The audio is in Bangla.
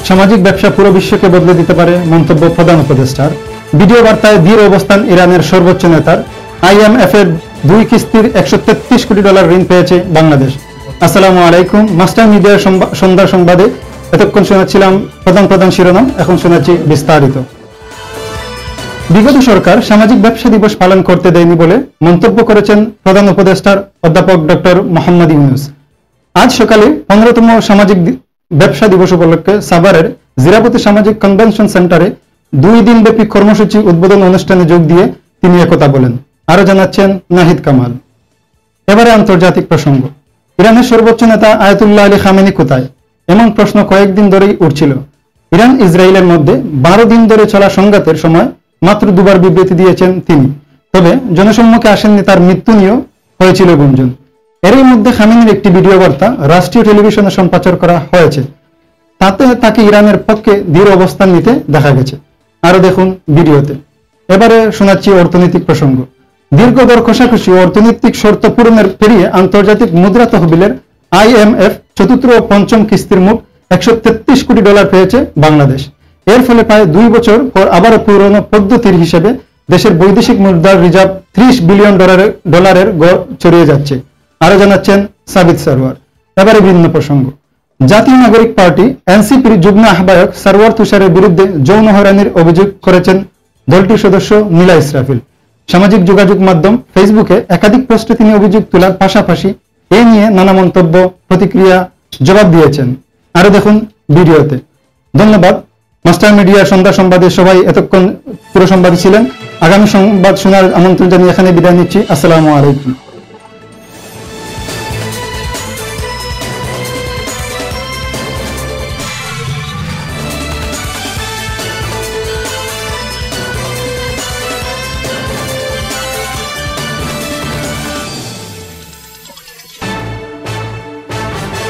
সামাজিক ব্যবসা পুরো বিশ্বকে বদলে দিতে পারে, মন্তব্য প্রধান উপদেষ্টার। ভিডিও বার্তায় দৃঢ় অবস্থান ইরানের সর্বোচ্চ নেতার। IMF এর 2 কিস্তির $133 কোটি ঋণ পেয়েছে বাংলাদেশ। আসসালামু আলাইকুম। মাস্টার মিডিয়ার সন্ধ্যা সংবাদে এতক্ষণ শোনাচ্ছিলাম প্রধান শিরোনাম, এখন শোনাচ্ছি বিস্তারিত। বিগত সরকার সামাজিক ব্যবসা দিবস পালন করতে দেয়নি বলে মন্তব্য করেছেন প্রধান উপদেষ্টার অধ্যাপক ডক্টর মোহাম্মদ ইউনূস। আজ সকালে 15তম সামাজিক ব্যবসা দিবস উপলক্ষে সাভারের জিরাপতি সামাজিক কনভেনশন সেন্টারে 2 দিনব্যাপী কর্মসূচি উদ্বোধন অনুষ্ঠানে যোগ দিয়ে তিনি একথা বলেন। আরো জানাচ্ছেন নাহিদ কামাল। এবারে আন্তর্জাতিক প্রসঙ্গ। ইরানের সর্বোচ্চ নেতা আয়াতুল্লাহ আলী খামেনি কোথায়, এমন প্রশ্ন কয়েকদিন ধরেই উঠছিল। ইরান ইসরায়েলের মধ্যে 12 দিন ধরে চলা সংঘাতের সময় মাত্র 2বার বিবৃতি দিয়েছেন তিনি। তবে জনসম্মুখে আসেননি, তার মৃত্যু নিয়েও হয়েছিল গুঞ্জন। এরই মধ্যে খামেনির একটি ভিডিও বার্তা রাষ্ট্রীয় টেলিভিশনে সম্প্রচার করা হয়েছে। তাতে তাকে ইরানের পক্ষে দৃঢ় অবস্থান নিতে দেখা গেছে। আরো দেখুন ভিডিওতে। এবারে শোনাচ্ছি অর্থনৈতিক প্রসঙ্গ। দীর্ঘ দর কষাকষি ও অর্থনৈতিক শর্ত পূরণের পেরিয়ে আন্তর্জাতিক মুদ্রা তহবিলের IMF চতুর্থ ও পঞ্চম কিস্তির মোট $133 কোটি পেয়েছে বাংলাদেশ। এর ফলে প্রায় 2 বছর পর আবারও পুরনো পদ্ধতির হিসেবে দেশের বৈদেশিক মুদ্রার রিজার্ভ $30 বিলিয়ন গড় ছড়িয়ে যাচ্ছে। আরো জানাচ্ছেন সাবিত সরওয়ার। এবারে ভিন্ন প্রসঙ্গ। জাতীয় নাগরিক পার্টি NCPর যুগ্ম আহ্বায়ক সরওয়ার তুষারের বিরুদ্ধে যৌন হয়রানির অভিযোগ করেছেন দলটির সদস্য নীলা ইসরাফিল। সামাজিক যোগাযোগ মাধ্যম ফেসবুকে একাধিক পোস্টে তিনি অভিযোগ তোলার পাশাপাশি এ নিয়ে নানা মন্তব্য, প্রতিক্রিয়া, জবাব দিয়েছেন। আরো দেখুন ভিডিওতে। ধন্যবাদ। মাস্টার মিডিয়া সন্ধ্যা সংবাদে সবাই এতক্ষণ পুরো সংবাদে ছিলেন। আগামী সংবাদ শোনার আমন্ত্রণ জানিয়ে এখানে বিদায় নিচ্ছি। আসসালামু আলাইকুম।